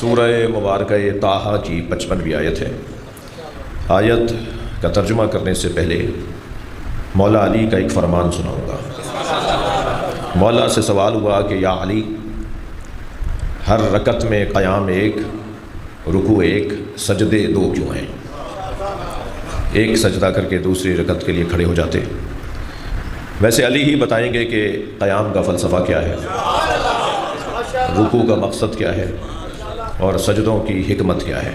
سورہ مبارکہ طٰہٰ کی 55ویں آیت ہے۔ آیت کا ترجمہ کرنے سے پہلے مولا علی کا ایک فرمان سناؤں گا۔ مولا سے سوال ہوا کہ یا علی، ہر رکعت میں قیام ایک، رکوع ایک، سجدے دو کیوں ہیں؟ ایک سجدہ کر کے دوسری رکعت کے لیے کھڑے ہو جاتے۔ ویسے علی ہی بتائیں گے کہ قیام کا فلسفہ کیا ہے، رکوع کا مقصد کیا ہے اور سجدوں کی حکمت کیا ہے۔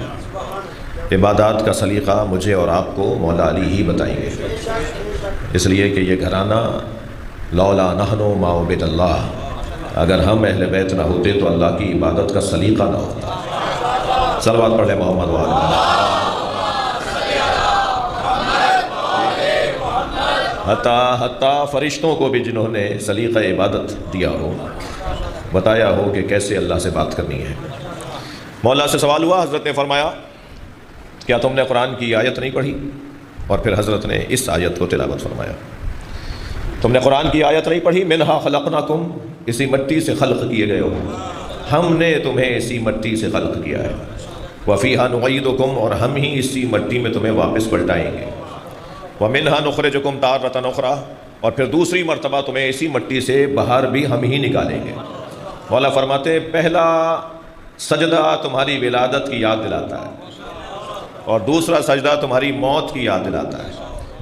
عبادات کا سلیقہ مجھے اور آپ کو مولا علی ہی بتائیں گے، اس لیے کہ یہ گھرانہ لولا نحن ما عبد اللہ، اگر ہم اہل بیت نہ ہوتے تو اللہ کی عبادت کا سلیقہ نہ ہوتا۔ صلوات پڑھ لیں محمد وعلی حتیٰ فرشتوں کو بھی جنہوں نے سلیقہ عبادت دیا ہو، بتایا ہو کہ کیسے اللہ سے بات کرنی ہے۔ مولا سے سوال ہوا، حضرت نے فرمایا کیا تم نے قرآن کی آیت نہیں پڑھی؟ اور پھر حضرت نے اس آیت کو تلاوت فرمایا۔ تم نے قرآن کی آیت نہیں پڑھی؟ منہا خلقناکم، اسی مٹی سے خلق کیے گئے ہو، ہم نے تمہیں اسی مٹی سے خلق کیا ہے۔ وفیہا نعیدکم، اور ہم ہی اسی مٹی میں تمہیں واپس پلٹائیں گے۔ ومنہا نخرجکم تارۃ اخری، اور پھر دوسری مرتبہ تمہیں اسی مٹی سے باہر بھی ہم ہی نکالیں گے۔ مولا فرماتے ہیں پہلا سجدہ تمہاری ولادت کی یاد دلاتا ہے اور دوسرا سجدہ تمہاری موت کی یاد دلاتا ہے۔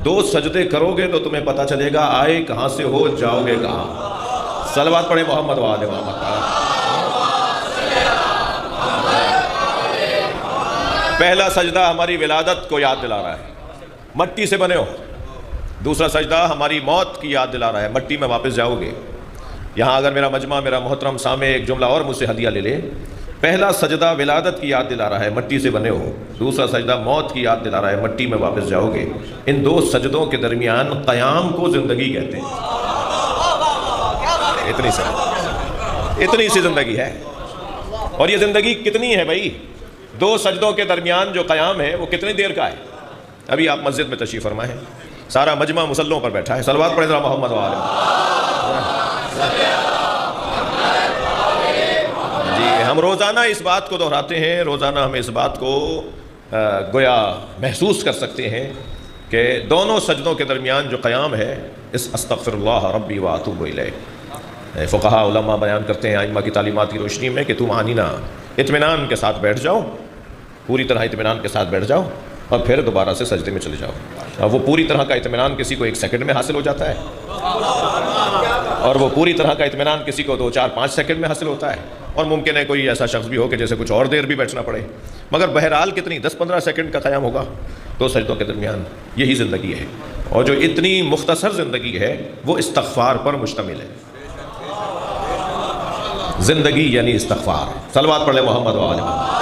دو سجدے کرو گے تو تمہیں پتہ چلے گا آئے کہاں سے ہو، جاؤ گے کہاں۔ صلوات پڑھیں محمد وآل محمد۔ پہلا سجدہ ہماری ولادت کو یاد دلا رہا ہے، مٹی سے بنے ہو۔ دوسرا سجدہ ہماری موت کی یاد دلا رہا ہے، مٹی میں واپس جاؤ گے۔ یہاں اگر میرا مجمع، میرا محترم سامع ایک جملہ اور مجھ سے ہدیہ لے لے، پہلا سجدہ ولادت کی یاد دلا رہا ہے، مٹی سے بنے ہو۔ دوسرا سجدہ موت کی یاد دلا رہا ہے، مٹی میں واپس جاؤ گے۔ ان دو سجدوں کے درمیان قیام کو زندگی کہتے ہیں۔ اتنی سی زندگی ہے، اور یہ زندگی کتنی ہے بھائی؟ دو سجدوں کے درمیان جو قیام ہے وہ کتنی دیر کا ہے؟ ابھی آپ مسجد میں تشریف فرما ہے، سارا مجمع مصلوں پر بیٹھا ہے۔ صلوات پڑھیں ذرا محمد وآلہ۔ جی، ہم روزانہ اس بات کو دہراتے ہیں، روزانہ ہم اس بات کو گویا محسوس کر سکتے ہیں کہ دونوں سجدوں کے درمیان جو قیام ہے، اس استغفر اللہ ربی واتوب الیہ، فقہاء علماء بیان کرتے ہیں ائمہ کی تعلیمات کی روشنی میں کہ تم آنینہ اطمینان کے ساتھ بیٹھ جاؤ، پوری طرح اطمینان کے ساتھ بیٹھ جاؤ، اور پھر دوبارہ سے سجدے میں چلے جاؤ۔ اب وہ پوری طرح کا اطمینان کسی کو 1 سیکنڈ میں حاصل ہو جاتا ہے، اور وہ پوری طرح کا اطمینان کسی کو 2 4 5 سیکنڈ میں حاصل ہوتا ہے، اور ممکن ہے کوئی ایسا شخص بھی ہو کہ جیسے کچھ اور دیر بھی بیٹھنا پڑے، مگر بہرحال کتنی 10-15 سیکنڈ کا قیام ہوگا دو سجدوں کے درمیان۔ یہی زندگی ہے، اور جو اتنی مختصر زندگی ہے وہ استغفار پر مشتمل ہے۔ زندگی یعنی استغفار۔ صلوات پڑھ لیں محمد وآلہ۔